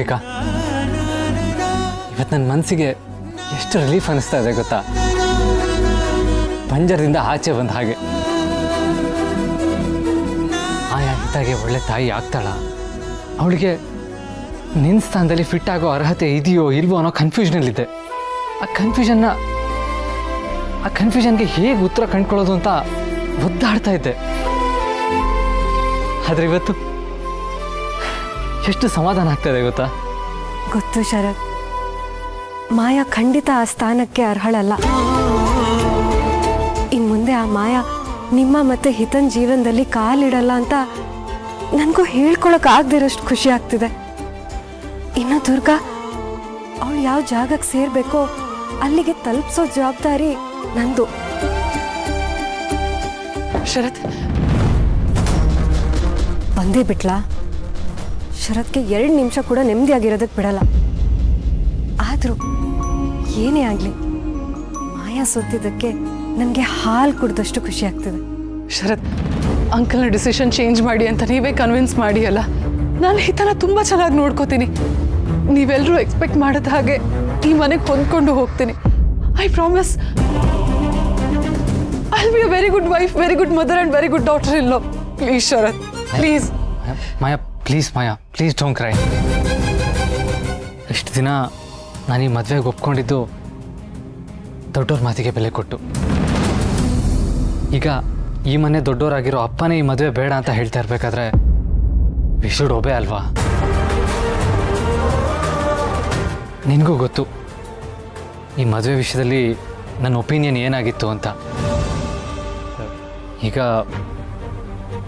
ಅಂಬಿಕಾ, ಇವತ್ತು ನನ್ನ ಮನಸ್ಸಿಗೆ ಎಷ್ಟು ರಿಲೀಫ್ ಅನಿಸ್ತಾ ಇದೆ ಗೊತ್ತಾ? ಪಂಜರದಿಂದ ಆಚೆ ಬಂದ ಹಾಗೆ. ಆಯಾ ಹಿತಾಗೆ ಒಳ್ಳೆ ತಾಯಿ ಆಗ್ತಾಳ? ಅವಳಿಗೆ ನಿನ್ನ ಸ್ಥಾನದಲ್ಲಿ ಫಿಟ್ ಆಗೋ ಅರ್ಹತೆ ಇದೆಯೋ ಇಲ್ವೋ ಅನ್ನೋ ಕನ್ಫ್ಯೂಷನಲ್ಲಿದ್ದೆ. ಆ ಕನ್ಫ್ಯೂಷನ್ಗೆ ಹೇಗೆ ಉತ್ತರ ಕಂಡ್ಕೊಳ್ಳೋದು ಅಂತ ಒದ್ದಾಡ್ತಾ ಇದ್ದೆ. ಆದರೆ ಇವತ್ತು ಎಷ್ಟು ಸಮಾಧಾನ ಆಗ್ತಾ ಇದೆ ಗೊತ್ತಾ? ಗೊತ್ತು ಶರತ್, ಮಾಯಾ ಖಂಡಿತ ಆ ಸ್ಥಾನಕ್ಕೆ ಅರ್ಹಳಲ್ಲ. ಇನ್ನು ಮುಂದೆ ಆ ಮಾಯಾ ನಿಮ್ಮ ಮತ್ತೆ ಹಿತನ್ ಜೀವನದಲ್ಲಿ ಕಾಲಿಡಲ್ಲ ಅಂತ ನನಗೂ ಹೇಳ್ಕೊಳಕ್ಕಾಗದಿರೋಷ್ಟು ಖುಷಿ ಆಗ್ತಿದೆ. ಇನ್ನು ದುರ್ಗಾ ಅವಳು ಯಾವ ಜಾಗಕ್ಕೆ ಸೇರಬೇಕೋ ಅಲ್ಲಿಗೆ ತಲುಪಿಸೋ ಜವಾಬ್ದಾರಿ ನಂದು. ಶರತ್ ಬಂದೇ ಬಿಟ್ಲಾ? ಶರತ್ಗೆ 2 ನಿಮಿಷ ಕೂಡ ನೆಮ್ಮದಿಯಾಗಿರೋದಕ್ಕೆ ಬಿಡಲ್ಲ. ಆದರೂ ಏನೇ ಆಗಲಿ ಮಾಯಾ ಸೋತಿದ್ದಕ್ಕೆ ನನಗೆ ಹಾಲು ಕುಡಿದಷ್ಟು ಖುಷಿ ಆಗ್ತಿದೆ. ಶರತ್, ಅಂಕಲ್ನ ಡಿಸಿಷನ್ ಚೇಂಜ್ ಮಾಡಿ ಅಂತ ನೀವೇ ಕನ್ವಿನ್ಸ್ ಮಾಡಿ ಅಲ್ಲ. ನಾನು ಹಿತನ ತುಂಬ ಚೆನ್ನಾಗಿ ನೋಡ್ಕೋತೀನಿ. ನೀವೆಲ್ಲರೂ ಎಕ್ಸ್ಪೆಕ್ಟ್ ಮಾಡಿದ ಹಾಗೆ ಈ ಮನೆಗೆ ಹೊಂದ್ಕೊಂಡು ಹೋಗ್ತೀನಿ. I promise I will be a very good wife, very good mother and very good daughter in law. Please Sharath, please. Maya please don't CRY. ಇಷ್ಟು ದಿನ ನಾನು ಈ ಮದುವೆಗೆ ಒಪ್ಕೊಂಡಿದ್ದು ದೊಡ್ಡವ್ರ ಮಾತಿಗೆ ಬೆಲೆ ಕೊಟ್ಟು. ಈಗ ಈ ಮನೆ ದೊಡ್ಡವರಾಗಿರೋ ಅಪ್ಪನೇ ಈ ಮದುವೆ ಬೇಡ ಅಂತ ಹೇಳ್ತಾ ಇರಬೇಕಾದ್ರೆ ವಿ ಶುಡ್ ಒಬೆ ಅಲ್ವಾ? ನಿನಗೂ ಗೊತ್ತು ಈ ಮದುವೆ ವಿಷಯದಲ್ಲಿ ನನ್ನ ಒಪಿನಿಯನ್ ಏನಾಗಿತ್ತು ಅಂತ. ಈಗ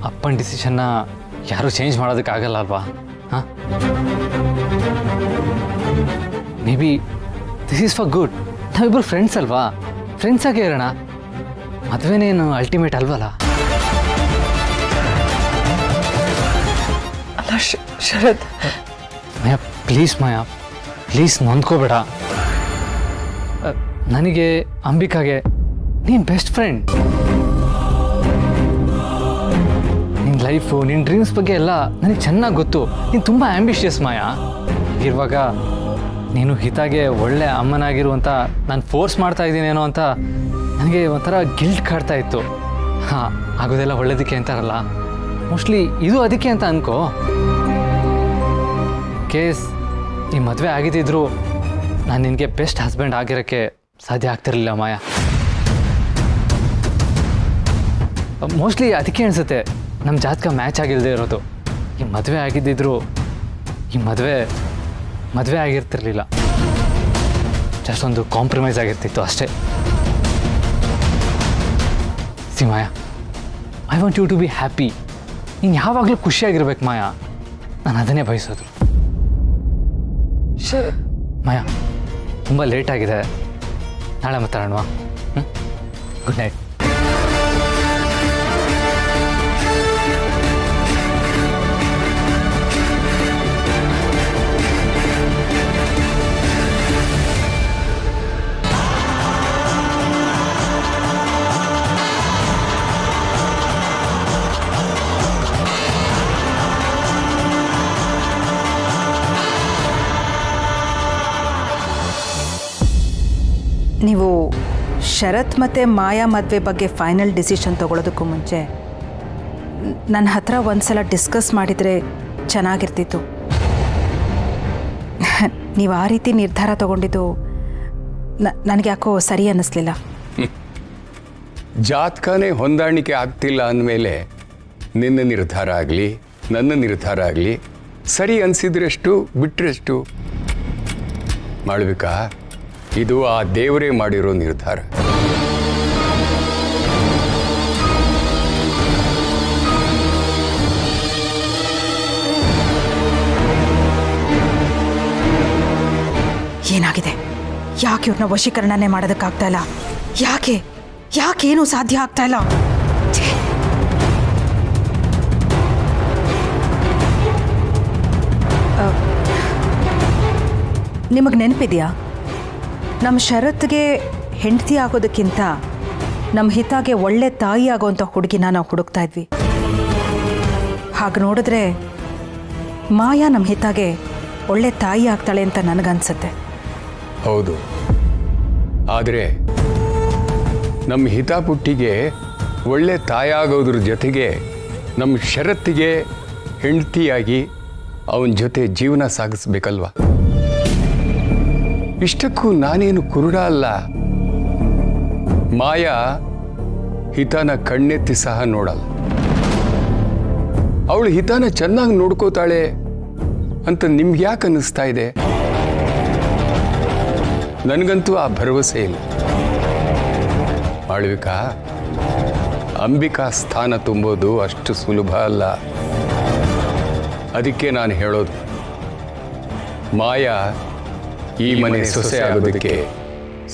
ಅಪ್ಪನ ಡಿಸಿಷನ್ನ ಯಾರೂ ಚೇಂಜ್ ಮಾಡೋದಕ್ಕಾಗಲ್ಲ ಅಲ್ವಾ? ಹಾಂ, may be this is for good. ನಾವಿಬ್ಬರು ಫ್ರೆಂಡ್ಸ್ ಅಲ್ವಾ? ಫ್ರೆಂಡ್ಸಾಗೇ ಇರೋಣ. ಮದುವೆನೇನು ಅಲ್ಟಿಮೇಟ್ ಅಲ್ವಲ್ಲ? ಅಲ್ಲ ಶರತ್, ಮಾಯಾ ಪ್ಲೀಸ್ ನೊಂದ್ಕೋಬೇಡ. ನನಗೆ ಅಂಬಿಕಾಗೆ ನೀನು ಬೆಸ್ಟ್ ಫ್ರೆಂಡ್. ನಿನ್ನ ಲೈಫು, ನಿನ್ನ ಡ್ರೀಮ್ಸ್ ಬಗ್ಗೆ ಎಲ್ಲ ನನಗೆ ಚೆನ್ನಾಗಿ ಗೊತ್ತು. ನೀನು ತುಂಬ ಆ್ಯಂಬಿಷಿಯಸ್ ಮಾಯಾ. ಇರುವಾಗ ನೀನು ಹಿತಾಗೆ ಒಳ್ಳೆ ಅಮ್ಮನಾಗಿರುವಂಥ ನಾನು ಫೋರ್ಸ್ ಮಾಡ್ತಾ ಇದ್ದೀನೇನೋ ಅಂತ ನನಗೆ ಒಂಥರ ಗಿಲ್ಟ್ ಕಾಡ್ತಾ ಇತ್ತು. ಹಾಂ, ಆಗೋದೆಲ್ಲ ಒಳ್ಳೇದಕ್ಕೆ ಅಂತಾರಲ್ಲ, ಮೋಸ್ಟ್ಲಿ ಇದು ಅದಕ್ಕೆ ಅಂತ ಅನ್ಕೋ. ಕೇಸ್ ಈ ಮದುವೆ ಆಗಿದ್ದಿದ್ರು ನಾನು ನಿನಗೆ ಬೆಸ್ಟ್ ಹಸ್ಬೆಂಡ್ ಆಗಿರೋಕ್ಕೆ ಸಾಧ್ಯ ಆಗ್ತಿರಲಿಲ್ಲ ಮಾಯಾ. ಮೋಸ್ಟ್ಲಿ ಅದಕ್ಕೆ ಅನಿಸುತ್ತೆ ನಮ್ಮ ಜಾತಕ ಮ್ಯಾಚ್ ಆಗಿಲ್ಲದೆ ಇರೋದು. ಈ ಮದುವೆ ಆಗಿದ್ದಿದ್ರು ಈ ಮದುವೆ ಆಗಿರ್ತಿರ್ಲಿಲ್ಲ. ಜಸ್ಟ್ ಒಂದು ಕಾಂಪ್ರಮೈಸ್ ಆಗಿರ್ತಿತ್ತು ಅಷ್ಟೇ. See Maya, I want you to be happy. ನೀನು ಯಾವಾಗಲೂ ಖುಷಿಯಾಗಿರ್ಬೇಕು ಮಾಯಾ. ನಾನು ಅದನ್ನೇ ಬಯಸೋದು. ಮಾಯಾ, ತುಂಬ ಲೇಟ್ ಆಗಿದೆ, ನಾಳೆ ಮಾತಾಡೋಣವಾ? Good night. ನೀವು ಶರತ್ ಮತ್ತು ಮಾಯಾ ಮದುವೆ ಬಗ್ಗೆ ಫೈನಲ್ ಡಿಸಿಷನ್ ತೊಗೊಳೋದಕ್ಕೂ ಮುಂಚೆ ನನ್ನ ಹತ್ರ ಒಂದು ಸಲ ಡಿಸ್ಕಸ್ ಮಾಡಿದರೆ ಚೆನ್ನಾಗಿರ್ತಿತ್ತು. ನೀವು ಆ ರೀತಿ ನಿರ್ಧಾರ ತೊಗೊಂಡಿದ್ದು ನನಗೆ ಯಾಕೋ ಸರಿ ಅನ್ನಿಸ್ಲಿಲ್ಲ. ಜಾತಕನೇ ಹೊಂದಾಣಿಕೆ ಆಗ್ತಿಲ್ಲ ಅಂದಮೇಲೆ ನಿನ್ನ ನಿರ್ಧಾರ ಆಗಲಿ ನನ್ನ ನಿರ್ಧಾರ ಆಗಲಿ ಸರಿ ಅನಿಸಿದ್ರೆಷ್ಟು ಬಿಟ್ಟರೆಷ್ಟು ಮಾಡಬೇಕಾ? ಇದು ಆ ದೇವರೇ ಮಾಡಿರೋ ನಿರ್ಧಾರ. ಏನಾಗಿದೆ? ಯಾಕೆ ಇವ್ರನ್ನ ವಶೀಕರಣನೇ ಮಾಡೋದಕ್ಕಾಗ್ತಾ ಇಲ್ಲ? ಯಾಕೇನು ಸಾಧ್ಯ ಆಗ್ತಾ ಇಲ್ಲ? ನಿಮಗೆ ನೆನಪಿದೆಯಾ, ನಮ್ಮ ಶರತ್ಗೆ ಹೆಂಡತಿ ಆಗೋದಕ್ಕಿಂತ ನಮ್ಮ ಹಿತಾಗೆ ಒಳ್ಳೆ ತಾಯಿ ಆಗೋವಂಥ ಹುಡುಗಿನ ನಾವು ಹುಡುಕ್ತಾ ಇದ್ವಿ. ಹಾಗೆ ನೋಡಿದ್ರೆ ಮಾಯಾ ನಮ್ಮ ಹಿತಾಗೆ ಒಳ್ಳೆ ತಾಯಿ ಆಗ್ತಾಳೆ ಅಂತ ನನಗನ್ಸುತ್ತೆ. ಹೌದು, ಆದರೆ ನಮ್ಮ ಹಿತಾಪುಟ್ಟಿಗೆ ಒಳ್ಳೆ ತಾಯಾಗೋದ್ರ ಜೊತೆಗೆ ನಮ್ಮ ಶರತ್ತಿಗೆ ಹೆಂಡತಿಯಾಗಿ ಅವನ ಜೊತೆ ಜೀವನ ಸಾಗಿಸ್ಬೇಕಲ್ವ. ಇಷ್ಟಕ್ಕೂ ನಾನೇನು ಕುರುಡ ಅಲ್ಲ. ಮಾಯಾ ಹಿತನ ಕಣ್ಣೆತ್ತಿ ಸಹ ನೋಡಲ್ಲ. ಅವಳು ಹಿತನ ಚೆನ್ನಾಗಿ ನೋಡ್ಕೋತಾಳೆ ಅಂತ ನಿಮ್ಗೆ ಯಾಕೆ ಅನ್ನಿಸ್ತಾ ಇದೆ? ನನಗಂತೂ ಆ ಭರವಸೆ ಇಲ್ಲ. ಮಾಳವಿಕಾ, ಅಂಬಿಕಾ ಸ್ಥಾನ ತುಂಬೋದು ಅಷ್ಟು ಸುಲಭ ಅಲ್ಲ. ಅದಕ್ಕೆ ನಾನು ಹೇಳೋದು, ಮಾಯಾ ಈ ಮನೆ ಸೊಸೆ ಆಗೋದಕ್ಕೆ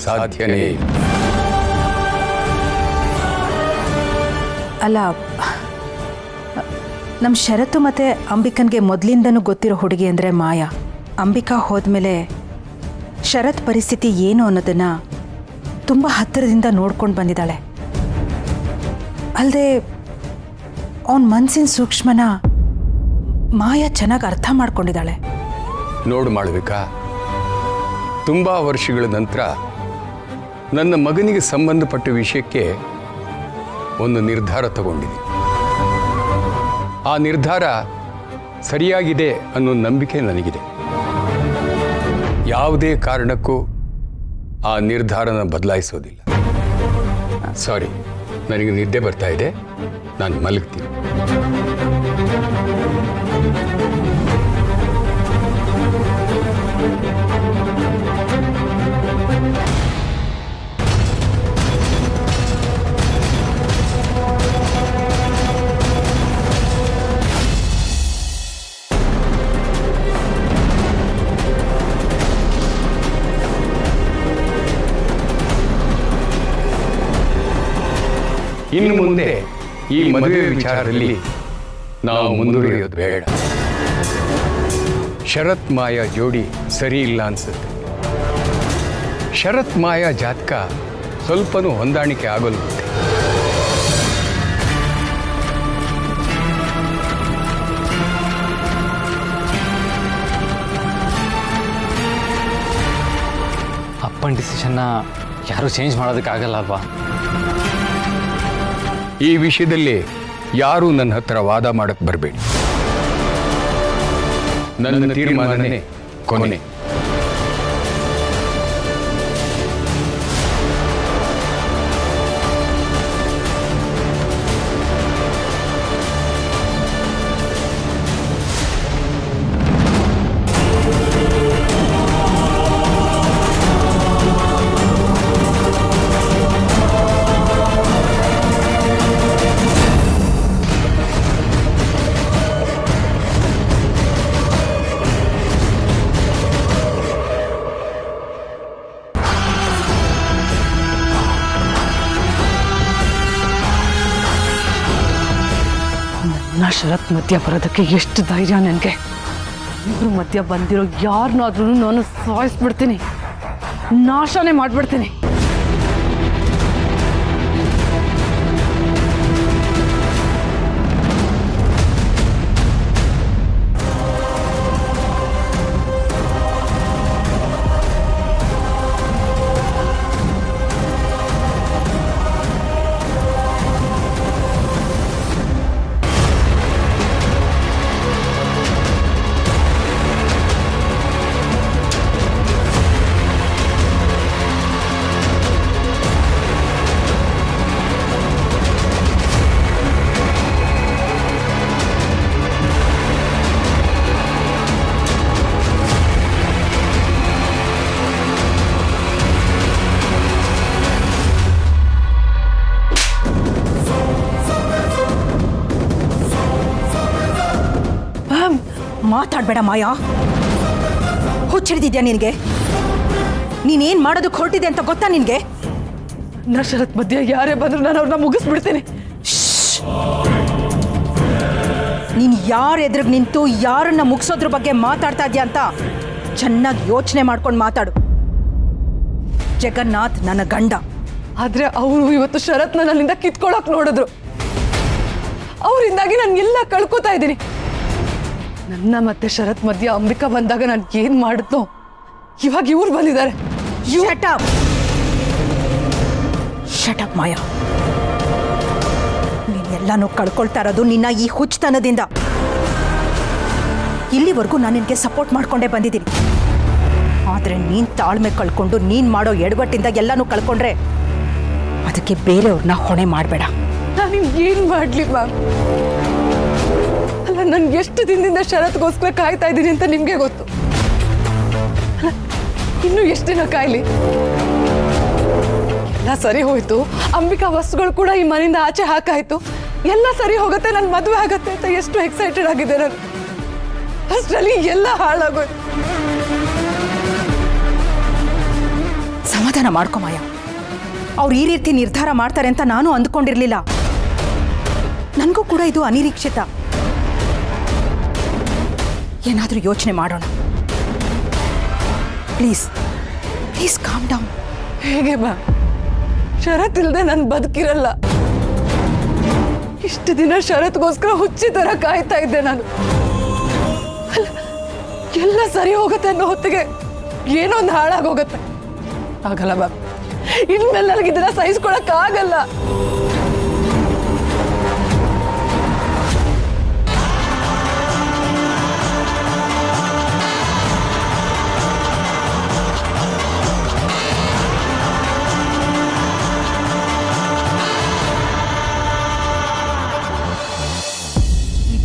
ಸಾಧ್ಯನೇ ಇಲ್ಲ. ಅಲ್ಲ, ನಮ್ಮ ಶರತ್ತು ಮತ್ತು ಅಂಬಿಕನ್ಗೆ ಮೊದಲಿಂದನೂ ಗೊತ್ತಿರೋ ಹುಡುಗಿ ಅಂದರೆ ಮಾಯಾ. ಅಂಬಿಕಾ ಹೋದ್ಮೇಲೆ ಶರತ್ ಪರಿಸ್ಥಿತಿ ಏನು ಅನ್ನೋದನ್ನು ತುಂಬ ಹತ್ತಿರದಿಂದ ನೋಡ್ಕೊಂಡು ಬಂದಿದ್ದಾಳೆ. ಅಲ್ಲದೆ ಅವನ ಮನಸ್ಸಿನ ಸೂಕ್ಷ್ಮನ ಮಾಯಾ ಚೆನ್ನಾಗಿ ಅರ್ಥ ಮಾಡ್ಕೊಂಡಿದ್ದಾಳೆ. ನೋಡು ಮಾಳವಿಕಾ, ತುಂಬ ವರ್ಷಗಳ ನಂತರ ನನ್ನ ಮಗನಿಗೆ ಸಂಬಂಧಪಟ್ಟ ವಿಷಯಕ್ಕೆ ಒಂದು ನಿರ್ಧಾರ ತಗೊಂಡಿದ್ದೀನಿ. ಆ ನಿರ್ಧಾರ ಸರಿಯಾಗಿದೆ ಅನ್ನೋ ನಂಬಿಕೆ ನನಗಿದೆ. ಯಾವುದೇ ಕಾರಣಕ್ಕೂ ಆ ನಿರ್ಧಾರನ ಬದಲಾಯಿಸೋದಿಲ್ಲ. ಸಾರಿ, ನನಗೆ ನಿದ್ದೆ ಬರ್ತಾ ಇದೆ, ನಾನು ಮಲಗ್ತೀನಿ. ಇನ್ನು ಮುಂದೆ ಈ ಮದುವೆ ವಿಚಾರದಲ್ಲಿ ನಾವು ಮುಂದುವರಿಯೋದು ಬೇಡ. ಶರತ್ ಮಾಯಾ ಜೋಡಿ ಸರಿ ಇಲ್ಲ ಅನ್ಸುತ್ತೆ. ಶರತ್ ಮಾಯಾ ಜಾತಕ ಸ್ವಲ್ಪನೂ ಹೊಂದಾಣಿಕೆ ಆಗೋಲ್ವಂತೆ. ಅಪ್ಪನ ಡಿಸಿಷನ್ನ ಯಾರೂ ಚೇಂಜ್ ಮಾಡೋದಕ್ಕಾಗಲ್ಲ ಅಲ್ವಾ? ಈ ವಿಷಯದಲ್ಲಿ ಯಾರೂ ನನ್ನ ಹತ್ರ ವಾದ ಮಾಡಕ್ಕೆ ಬರಬೇಡಿ. ನನ್ನ ತೀರ್ಮಾನನೇ ಕೊನೆ. ನನ್ನ ಶರತ್ ಮಧ್ಯ ಬರೋದಕ್ಕೆ ಎಷ್ಟು ಧೈರ್ಯ ನನಗೆ. ಇಬ್ರು ಮಧ್ಯ ಬಂದಿರೋ ಯಾರನ್ನಾದ್ರೂ ನಾನು ಸಾಯಿಸ್ಬಿಡ್ತೀನಿ, ನಾಶನೇ ಮಾಡಿಬಿಡ್ತೀನಿ. ಮಾತಾಡಬೇಡ ಮಾಯಾ, ಹುಚ್ಚಿಡ್ದಿದ್ಯಾ ನಿನಗೆ? ನೀನೇನು ಮಾಡೋದಕ್ಕೆ ಹೊರಟಿದೆ ಅಂತ ಗೊತ್ತಾ ನಿನಗೆ? ನನ್ನ ಶರತ್ ಮಧ್ಯ ಯಾರೇ ಬಂದರೂ ನಾನು ಅವ್ರನ್ನ ಮುಗಿಸ್ಬಿಡ್ತೀನಿ. ನೀನು ಯಾರ ಎದುರಿಗೆ ನಿಂತು ಯಾರನ್ನ ಮುಗಿಸೋದ್ರ ಬಗ್ಗೆ ಮಾತಾಡ್ತಾ ಇದೆಯಾ ಅಂತ ಚೆನ್ನಾಗಿ ಯೋಚನೆ ಮಾಡ್ಕೊಂಡು ಮಾತಾಡು. ಜಗನ್ನಾಥ್ ನನ್ನ ಗಂಡ. ಆದರೆ ಅವರು ಇವತ್ತು ಶರತ್ನ ನನ್ನಿಂದ ಕಿತ್ಕೊಳ್ಳೋಕೆ ನೋಡಿದ್ರು. ಅವರಿಂದಾಗಿ ನಾನು ಎಲ್ಲ ಕಳ್ಕೊತಾ ಇದ್ದೀನಿ. ನನ್ನ ಮತ್ತೆ ಶರತ್ ಮಧ್ಯ ಅಂಬಿಕಾ ಬಂದಾಗ ನಾನು ಏನು ಮಾಡಿದ್ನೋ ಇವಾಗ ಇವ್ರು ಬಂದಿದ್ದಾರೆ. ಶಟ್ ಅಪ್ ಮಾಯಾ. ನೀನೆಲ್ಲಾನು ಕಳ್ಕೊಳ್ತಾ ಇರೋದು ನಿನ್ನ ಈ ಹುಚ್ಚತನದಿಂದ. ಇಲ್ಲಿವರೆಗೂ ನಾನು ನಿನಗೆ ಸಪೋರ್ಟ್ ಮಾಡ್ಕೊಂಡೇ ಬಂದಿದ್ದೀನಿ. ಆದರೆ ನೀನು ತಾಳ್ಮೆ ಕಳ್ಕೊಂಡು ನೀನು ಮಾಡೋ ಎಡವಟ್ಟಿಂದ ಎಲ್ಲನೂ ಕಳ್ಕೊಂಡ್ರೆ ಅದಕ್ಕೆ ಬೇರೆಯವ್ರನ್ನ ಹೊಣೆ ಮಾಡಬೇಡ. ನಾನು ಏನು ಮಾಡಲಿ ಮ್ಯಾಮ್? ಅಲ್ಲ, ನನ್ಗೆ ಎಷ್ಟು ದಿನದಿಂದ ಶರತ್ಗೋಸ್ಕರ ಕಾಯ್ತಾ ಇದ್ದೀನಿ ಅಂತ ನಿಮಗೆ ಗೊತ್ತು. ಅಲ್ಲ, ಇನ್ನೂ ಎಷ್ಟು ದಿನ ಕಾಯ್ಲಿ? ಎಲ್ಲ ಸರಿ ಹೋಯ್ತು, ಅಂಬಿಕಾ ವಸ್ತುಗಳು ಕೂಡ ಈ ಮನೆಯಿಂದ ಆಚೆ ಹಾಕಾಯ್ತು, ಎಲ್ಲ ಸರಿ ಹೋಗುತ್ತೆ, ನನ್ನ ಮದುವೆ ಆಗತ್ತೆ ಅಂತ ಎಷ್ಟು ಎಕ್ಸೈಟೆಡ್ ಆಗಿದೆ ನಾನು. ಅಷ್ಟರಲ್ಲಿ ಎಲ್ಲ ಹಾಳಾಗೋಯ್ತು. ಸಮಾಧಾನ ಮಾಡ್ಕೊ ಮಾಯ. ಅವ್ರು ಈ ರೀತಿ ನಿರ್ಧಾರ ಮಾಡ್ತಾರೆ ಅಂತ ನಾನು ಅಂದ್ಕೊಂಡಿರ್ಲಿಲ್ಲ. ನನಗೂ ಕೂಡ ಇದು ಅನಿರೀಕ್ಷಿತ. ಏನಾದರೂ ಯೋಚನೆ ಮಾಡೋಣ. Please please calm down. ಹೇಗೆ ಮ್ಯಾಮ್? ಶರತ್ ಇಲ್ಲದೆ ನಾನು ಬದುಕಿರಲ್ಲ. ಇಷ್ಟು ದಿನ ಶರತ್ಗೋಸ್ಕರ ಹುಚ್ಚಿ ಥರ ಕಾಯ್ತಾ ಇದ್ದೆ ನಾನು. ಅಲ್ಲ, ಎಲ್ಲ ಸರಿ ಹೋಗುತ್ತೆ ಅನ್ನೋ ಹೊತ್ತಿಗೆ ಏನೋ ಒಂದು ಹಾಳಾಗೋಗುತ್ತೆ. ಆಗಲ್ಲ ಮ್ಯಾಮ್, ಇನ್ಮೇಲೆ ನನಗೆ ಇದನ್ನ ಸಹಿಸ್ಕೊಳಕ್ಕಾಗಲ್ಲ.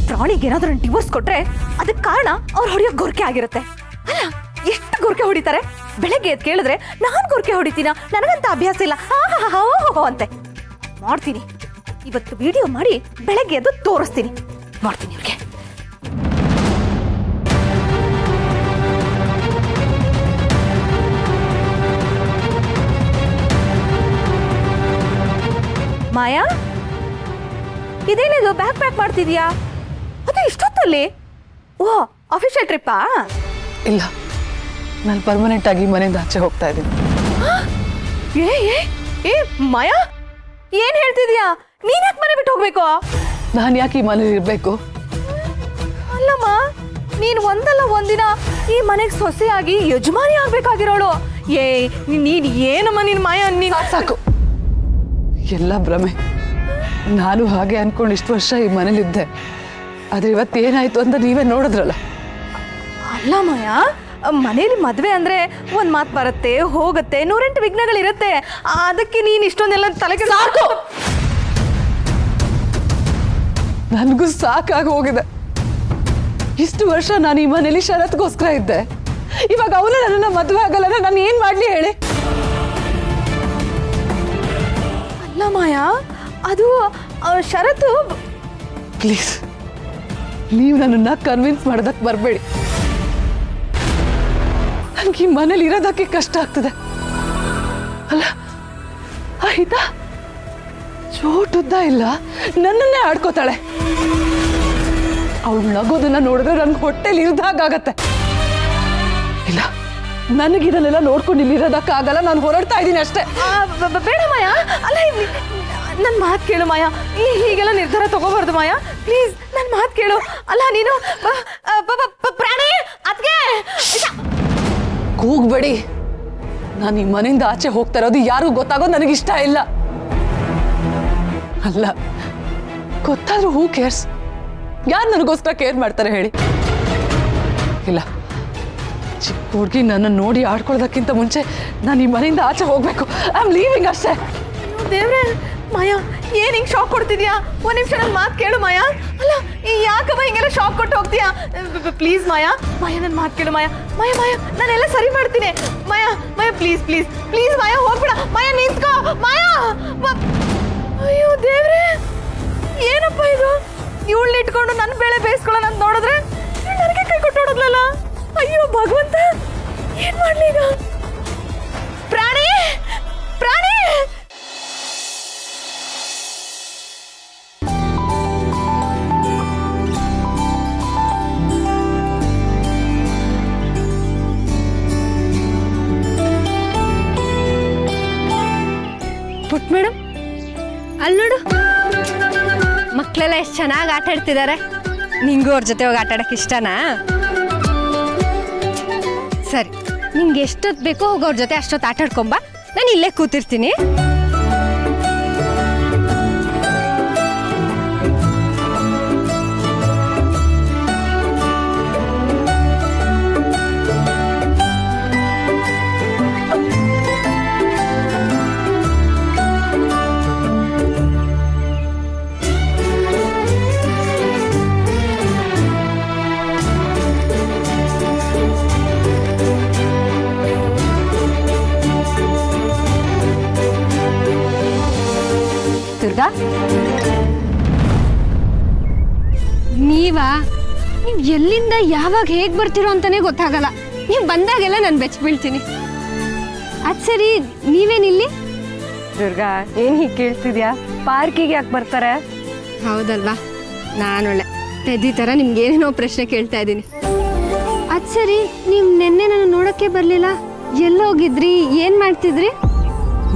ಪ್ರಾಣಿಗೆ ಏನಾದ್ರೂ ಡಿವೋರ್ಸ್ ಕೊಟ್ರೆ ಅದಕ್ಕೆ ಕಾರಣ ಅವ್ರು ಹೊಡೆಯೋ ಗೊರಕೆ ಆಗಿರುತ್ತೆ. ಅಲ್ಲ, ಎಷ್ಟು ಗೊರಕೆ ಹೊಡಿತಾರೆ? ಬೆಳಗ್ಗೆ ಎದ್ದು ಕೇಳಿದ್ರೆ ನಾನು ಗೊರಕೆ ಹೊಡಿತೀನ, ನನಗಂತ ಅಭ್ಯಾಸ ಇಲ್ಲ ಅಂತೆ. ಮಾಡ್ತೀನಿ, ಇವತ್ತು ವಿಡಿಯೋ ಮಾಡಿ ಬೆಳಗ್ಗೆ ಎದ್ದು ತೋರಿಸ್ತೀನಿ. ಮಾಡ್ತೀನಿ ಅವ್ರಿಗೆ. ಮಾಯಾ, ಇದೇನಿದು ಬ್ಯಾಗ್ ಪ್ಯಾಕ್ ಮಾಡ್ತಿದ್ಯಾ? ಅದು ಇಷ್ಟೊತ್ತಲ್ಲಿ? ಓ, ಅಫಿಷಿಯಲ್ ಟ್ರಿಪ್ಪಾ? ಇಲ್ಲ, ನಾನು ಪರ್ಮನೆಂಟ್ ಆಗಿ ಮನೆಯಿಂದ ಆಚೆ ಹೋಗ್ತಾ ಇದ್ದೀನಿ. ಏ ಏ ಏ ಮಾಯಾ, ಏನ್ ಹೇಳ್ತಿದ್ಯಾ? ನೀನ್ ಯಾಕೆ ಮನೆ ಬಿಟ್ಟು ಹೋಗ್ಬೇಕು? ನಾನು ಯಾಕೆ ಈ ಮನೇಲಿ ಇರಬೇಕು? ಅಲ್ಲಮ್ಮ, ನೀನ್ ಒಂದಲ್ಲ ಒಂದಿನ ಈ ಮನೆಗೆ ಸೊಸೆಯಾಗಿ ಯಜಮಾನಿ ಆಗ್ಬೇಕಾಗಿರೋಳು. ನೀನ್ ಏನಮ್ಮ ನಿನ್ ಮಾಯಾ? ನೀನ್ ಸಾಕು, ಎಲ್ಲ ಭ್ರಮೆ. ನಾನು ಹಾಗೆ ಅನ್ಕೊಂಡು ಇಷ್ಟು ವರ್ಷ ಈ ಮನೇಲಿದ್ದೆ. ಆದ್ರೆ ಇವತ್ತೇನಾಯ್ತು ಅಂತ ನೀವೇ ನೋಡಿದ್ರಲ್ಲ. ಅಲ್ಲ ಮಾಯಾ, ಮನೇಲಿ ಮದ್ವೆ ಅಂದ್ರೆ ಒಂದ್ ಮಾತು ಬರುತ್ತೆ ಹೋಗುತ್ತೆ, 108 ವಿಘ್ನಗಳಿರುತ್ತೆ. ಅದಕ್ಕೆ ನೀನ್ ಇಷ್ಟೊಂದೆಲ್ಲ ತಲೆಗೆ ಸಾಕು, ನನಗೂ ಸಾಕಾಗಿ ಹೋಗಿದೆ. ಇಷ್ಟು ವರ್ಷ ನಾನು ಈ ಮನೇಲಿ ಶರತ್ಗೋಸ್ಕರ ಇದ್ದೆ. ಇವಾಗ ಅವನು ನನ್ನನ್ನ ಮದುವೆ ಆಗಲ್ಲ, ನಾನು ಏನ್ ಮಾಡ್ಲಿ ಹೇಳಿ? ಅಲ್ಲ ಮಾಯಾ, ಅದು ಷರತ್ತು. ಪ್ಲೀಸ್, ನೀವು ನನ್ನನ್ನ ಕನ್ವಿನ್ಸ್ ಮಾಡೋದಕ್ಕೆ ಬರಬೇಡಿ. ನನಗೆ ಈ ಮನೇಲಿ ಇರೋದಕ್ಕೆ ಕಷ್ಟ ಆಗ್ತದೆ. ಅಲ್ಲ, ಆ ಹಿತ ಚೋಟುದ್ದ ಇಲ್ಲ, ನನ್ನನ್ನೇ ಆಡ್ಕೋತಾಳೆ. ಅವಳು ನಗೋದನ್ನ ನೋಡಿದ್ರೆ ನನ್ಗೆ ಹೊಟ್ಟೆಲಿ ಇರ್ದಾಗತ್ತೆ. ಇಲ್ಲ, ನನಗಿದನ್ನೆಲ್ಲ ನೋಡ್ಕೊಂಡು ಇಲ್ಲಿರೋದಕ್ಕಾಗಲ್ಲ. ನಾನು ಹೊರಡ್ತಾ ಇದ್ದೀನಿ ಅಷ್ಟೇ. ಬೇಡ ಮಾಯಾ. ಅಲ್ಲ, ನನ್ನ ಮಾತು ಕೇಳು ಮಾಯಾ. ಹೀಗೆಲ್ಲ ನಿರ್ಧಾರ ತಗೋಬಾರ್ದು ಮಾಯಾ. ಪ್ಲೀಸ್ ನನ್ನ ಮಾತು ಕೇಳು. ಅಲ್ಲ, ನೀನು ಪ್ರಾಣಿ ಅದ್ಗೆ ಕೂಗ್ಬೇಡಿ. ನಾನು ಈ ಮನೆಯಿಂದ ಆಚೆ ಹೋಗ್ತಾ ಇರೋದು ಯಾರಿಗೂ ಗೊತ್ತಾಗೋದು ನನಗಿಷ್ಟ ಇಲ್ಲ. ಅಲ್ಲ, ಗೊತ್ತಾದ್ರೂ ಹೂ ಕೇರ್ಸ್? ಯಾರು ನನಗೋಸ್ಕರ ಕೇರ್ ಮಾಡ್ತಾರೆ ಹೇಳಿ? ಇಲ್ಲ, ಚಿಕ್ಕ ಹುಡುಗಿ ನನ್ನ ನೋಡಿ ಆಡ್ಕೊಳ್ಳೋದಕ್ಕಿಂತ ಮುಂಚೆ ನಾನು ಈ ಮನೆಯಿಂದ ಆಚೆ ಹೋಗ್ಬೇಕು. ಐ ಆಮ್ ಲೀವಿಂಗ್ ಅಷ್ಟೇ. ದೇವ್ರೆ ಮಾಯಾ, ಏನ್ ಹಿಂಗ್ ಶಾಕ್ ಕೊಡ್ತಿದ್ಯಾ? ಒಂದ್ ನಿಮಿಷ ನನ್ನ ಮಾತು ಕೇಳು ಮಾಯಾ. ಅಲ್ಲ, ಯಾಕಮ್ಮ ಹಿಂಗೆಲ್ಲ ಶಾಕ್ ಕೊಟ್ಟು ಹೋಗ್ತೀಯಾ? ಪ್ಲೀಸ್ ಮಾಯಾ, ಮಾಯಾ ನನ್ನ ಮಾತು ಕೇಳು ಮಾಯಾ. ಮಾಯಾ ಮಾಯಾ, ನಾನೆಲ್ಲ ಸರಿ ಮಾಡ್ತೀನಿ. ಮಾಯಾ ಮಾಯಾ, ಪ್ಲೀಸ್ ಪ್ಲೀಸ್ ಪ್ಲೀಸ್ ಮಾಯಾ, ಹೋಗ್ಬಿಡ ಮಾಯಾ, ನಿಂತ್ಕೋ ಮಾಯಾ. ಅಯ್ಯೋ ದೇವ್ರೆ, ಏನಪ್ಪ ಇದು? ಇವಳನ್ನ ಇಟ್ಕೊಂಡು ನನ್ನ ಬೇಳೆ ಬೇಯಿಸ್ಕೊಳ್ಳೋಣ ಅಂತ ನೋಡಿದ್ರೆ ನನಗೆ ಕೈ ಕೊಟ್ಟು ನೋಡಿದ್ಲಲ್ಲ. ಅಯ್ಯೋ ಭಗವಂತ, ಏನ್ ಮಾಡ್ಲಿ ಈಗ? ಪ್ರಾಣಿ ಪ್ರಾಣಿ. ಪುಟ್ ಮೇಡಮ್, ಅಲ್ಲಿ ನೋಡು, ಮಕ್ಕಳೆಲ್ಲ ಎಷ್ಟು ಚೆನ್ನಾಗಿ ಆಟ ಆಡ್ತಿದ್ದಾರೆ. ನಿಂಗೂ ಅವ್ರ ಜೊತೆ ಹೋಗಿ ಆಟ ಆಡಕ್ಕೆ ಇಷ್ಟನಾ? ಸರಿ, ನಿಂಗೆ ಎಷ್ಟೊತ್ತು ಬೇಕೋ ಹೋಗಿ ಅವ್ರ ಜೊತೆ ಅಷ್ಟೊತ್ತು ಆಟ ಆಡ್ಕೊಂಬ, ನಾನು ಇಲ್ಲೇ ಕೂತಿರ್ತೀನಿ. ದುರ್ಗಾ, ನೀವು ಎಲ್ಲಿಂದ ಯಾವಾಗ ಹೇಗೆ ಬರ್ತಿರೋ ಅಂತಾನೆ ಗೊತ್ತಾಗಲ್ಲ. ನೀವು ಬಂದಾಗೆಲ್ಲ ನಾನು ಬೆಚ್ಚ ಬೀಳ್ತೀನಿ. ಅದು ಸರಿ, ನೀವೇನಿಲ್ಲಿ? ದುರ್ಗಾ, ಏನು ಹೀಗೆ ಕೇಳ್ತಿದ್ಯಾ? ಪಾರ್ಕಿಗೆ ಯಾಕೆ ಬರ್ತಾರೆ? ಹೌದಲ್ವಾ, ನಾನೊಳ್ಳೆ ಪೆದ್ದಿ ಥರ ನಿಮ್ಗೆ ಏನೇನೋ ಪ್ರಶ್ನೆ ಕೇಳ್ತಾ ಇದ್ದೀನಿ. ಅದು ಸರಿ, ನೀವು ನೆನ್ನೆ ನಾನು ನೋಡೋಕ್ಕೆ ಬರಲಿಲ್ಲ, ಎಲ್ಲೋಗಿದ್ರಿ, ಏನು ಮಾಡ್ತಿದ್ರಿ?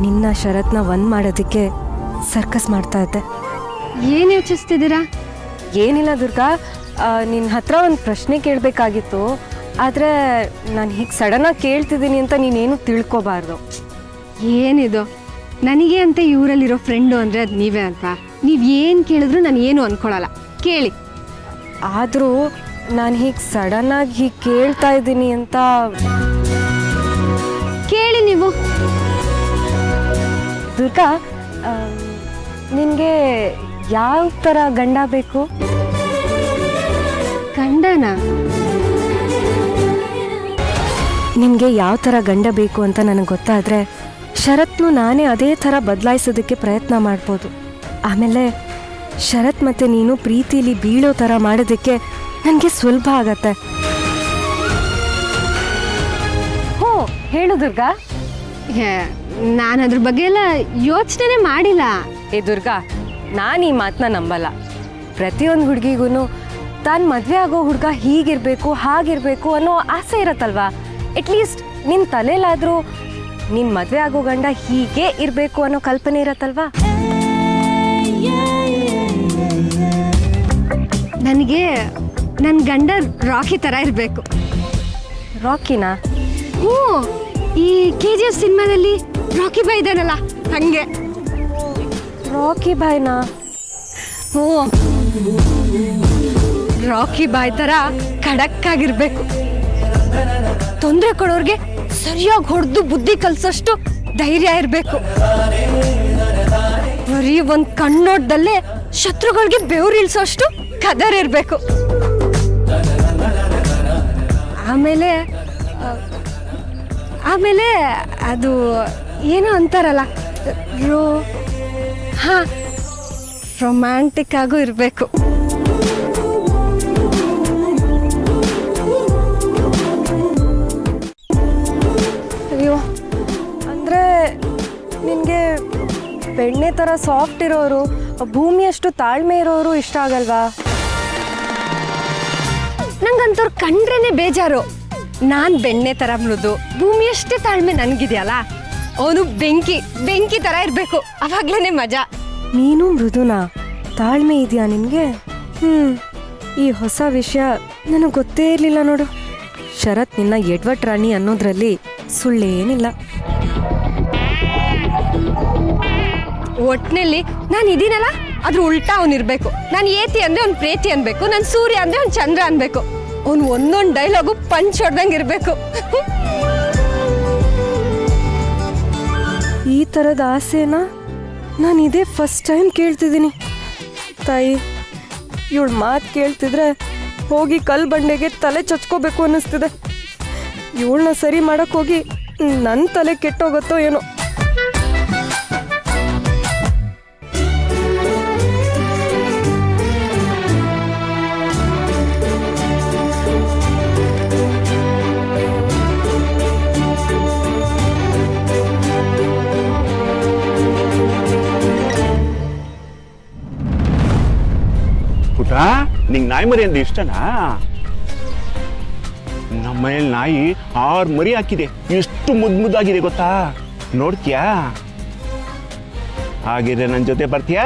ನಿನ್ನ ಶರತ್ನ ಒಂದ್ ಮಾಡೋದಕ್ಕೆ ಸರ್ಕಸ್ ಮಾಡ್ತಾ ಇದ್ದೆ. ಏನು ಯೋಚಿಸ್ತಿದ್ದೀರಾ? ಏನಿಲ್ಲ ದುರ್ಗಾ, ನಿನ್ನ ಹತ್ರ ಒಂದು ಪ್ರಶ್ನೆ ಕೇಳಬೇಕಾಗಿತ್ತು. ಆದರೆ ನಾನು ಹೀಗೆ ಸಡನ್ನಾಗಿ ಕೇಳ್ತಿದ್ದೀನಿ ಅಂತ ನೀನೇನು ತಿಳ್ಕೊಬಾರ್ದು. ಏನಿದು, ನನಗೆ ಅಂತ ಇವರಲ್ಲಿರೋ ಫ್ರೆಂಡು ಅಂದರೆ ಅದು ನೀವೇ ಅಲ್ವಾ? ನೀವು ಏನು ಕೇಳಿದ್ರು ನಾನು ಏನು ಅಂದ್ಕೊಳ್ಳಲ್ಲ, ಕೇಳಿ. ಆದರೂ ನಾನು ಹೀಗೆ ಸಡನ್ನಾಗಿ ಹೀಗೆ ಕೇಳ್ತಾ ಇದ್ದೀನಿ ಅಂತ. ಕೇಳಿ ನೀವು. ದುರ್ಗಾ, ನಿನಗೆ ಯಾವ ಥರ ಗಂಡ ಬೇಕು? ಗಂಡನ? ನಿನಗೆ ಯಾವ ಥರ ಗಂಡ ಬೇಕು ಅಂತ ನನಗೆ ಗೊತ್ತಾದರೆ ಶರತ್ನು ನಾನೇ ಅದೇ ಥರ ಬದಲಾಯಿಸೋದಕ್ಕೆ ಪ್ರಯತ್ನ ಮಾಡ್ಬೋದು. ಆಮೇಲೆ ಶರತ್ ಮತ್ತು ನೀನು ಪ್ರೀತಿಲಿ ಬೀಳೋ ಥರ ಮಾಡೋದಕ್ಕೆ ನನಗೆ ಸುಲಭ ಆಗತ್ತೆ. ಹೋ, ಹೇಳು ದುರ್ಗಾ. ನಾನು ಅದ್ರ ಬಗ್ಗೆ ಎಲ್ಲ ಯೋಚನೆ ಮಾಡಿಲ್ಲ. ಏ ದುರ್ಗಾ, ನಾನು ಈ ಮಾತನ್ನ ನಂಬಲ್ಲ. ಪ್ರತಿಯೊಂದು ಹುಡುಗಿಗೂ ತಾನು ಮದುವೆ ಆಗೋ ಹುಡುಗ ಹೀಗಿರಬೇಕು ಹಾಗಿರಬೇಕು ಅನ್ನೋ ಆಸೆ ಇರತ್ತಲ್ವಾ? ಅಟ್ಲೀಸ್ಟ್ ನಿನ್ನ ತಲೆಲಾದರೂ ನಿನ್ನ ಮದುವೆ ಆಗೋ ಗಂಡ ಹೀಗೆ ಇರಬೇಕು ಅನ್ನೋ ಕಲ್ಪನೆ ಇರತ್ತಲ್ವಾ? ನನಗೆ ನನ್ನ ಗಂಡ ರಾಕಿ ಥರ ಇರಬೇಕು. ರಾಕಿನಾ? ಹ್ಞೂ, ಈ KGF ಸಿನಿಮಾದಲ್ಲಿ ರಾಕಿ ಬಾಯ್ ಇದ್ದಾನಲ್ಲ, ಹಂಗೆ. ರಾಕಿ ಬಾಯ್ನಾ? ಹ್ಞೂ, ರಾಕಿ ಬಾಯ್ ಥರ ಖಡಕ್ ಆಗಿರ್ಬೇಕು. ತೊಂದರೆ ಕೊಡೋರ್ಗೆ ಸರಿಯಾಗಿ ಹೊಡೆದು ಬುದ್ಧಿ ಕಲ್ಸೋಷ್ಟು ಧೈರ್ಯ ಇರಬೇಕು. ಬರೀ ಒಂದು ಕಣ್ಣೋಟದಲ್ಲೇ ಶತ್ರುಗಳಿಗೆ ಬೆವರಿಳಿಸೋಷ್ಟು ಕದರ್ ಇರಬೇಕು. ಆಮೇಲೆ ಅದು ಏನೋ ಅಂತಾರಲ್ಲ, ರೊಮ್ಯಾಂಟಿಕ್ ಆಗು ಇರಬೇಕು. ಅಯ್ಯೋ, ಅಂದರೆ ನಿನಗೆ ಬೆಣ್ಣೆ ಥರ ಸಾಫ್ಟ್ ಇರೋರು, ಭೂಮಿಯಷ್ಟು ತಾಳ್ಮೆ ಇರೋರು ಇಷ್ಟ ಆಗಲ್ವಾ? ನಂಗಂತವ್ರು ಕಂಡ್ರೇನೆ ಬೇಜಾರು. ನಾನು ಬೆಣ್ಣೆ ಥರ ಮೃದು, ಭೂಮಿಯಷ್ಟೇ ತಾಳ್ಮೆ ನನಗಿದೆಯಲ್ಲ, ಅವನು ಬೆಂಕಿ ಥರ ಇರಬೇಕು, ಅವಾಗ್ಲೇ ಮಜಾ. ನೀನು ಮೃದುನಾ? ತಾಳ್ಮೆ ಇದೆಯಾ ನಿನಗೆ? ಈ ಹೊಸ ವಿಷಯ ನನಗೆ ಗೊತ್ತೇ ಇರಲಿಲ್ಲ ನೋಡು. ಶರತ್ ನಿನ್ನ ಎಡ್ವರ್ಡ್ ರಾಣಿ ಅನ್ನೋದ್ರಲ್ಲಿ ಸುಳ್ಳೇನಿಲ್ಲ. ಒಟ್ಟಿನಲ್ಲಿ ನಾನು ಇದೀನಲ್ಲ, ಅದ್ರ ಉಲ್ಟಾ ಅವನಿರ್ಬೇಕು. ನಾನು ಏತಿ ಅಂದರೆ ಅವ್ನು ಪ್ರೇತಿ ಅನ್ಬೇಕು, ನಾನು ಸೂರ್ಯ ಅಂದರೆ ಅವ್ನು ಚಂದ್ರ ಅನ್ಬೇಕು. ಅವ್ನು ಒಂದೊಂದು ಡೈಲಾಗು ಪಂಚ್ ಹೊಡ್ದಂಗೆ ಇರಬೇಕು. ಈ ಥರದ ಆಸೆನ ನಾನು ಇದೇ ಫಸ್ಟ್ ಟೈಮ್ ಕೇಳ್ತಿದ್ದೀನಿ. ತಾಯಿ, ಇವಳು ಮಾತು ಕೇಳ್ತಿದ್ರೆ ಹೋಗಿ ಕಲ್ಲು ಬಂಡೆಗೆ ತಲೆ ಚಚ್ಕೋಬೇಕು ಅನ್ನಿಸ್ತಿದೆ. ಇವಳನ್ನ ಸರಿ ಮಾಡೋಕ್ಕೆ ಹೋಗಿ ನನ್ನ ತಲೆ ಕೆಟ್ಟೋಗುತ್ತೋ ಏನೋ. ಪುಟ, ನಿಂಗೆ ನಾಯಿ ಮರಿ ಅಂದ್ರೆ ಇಷ್ಟನಾ? ನಮ್ಮ ಮನೇಲಿ ನಾಯಿ 6 ಮರಿ ಹಾಕಿದೆ. ಎಷ್ಟು ಮುದ್ದಾಗಿದೆ ಗೊತ್ತಾ? ನೋಡ್ತೀಯಾ? ಹಾಗಿದ್ರೆ ನನ್ನ ಜೊತೆ ಬರ್ತೀಯಾ?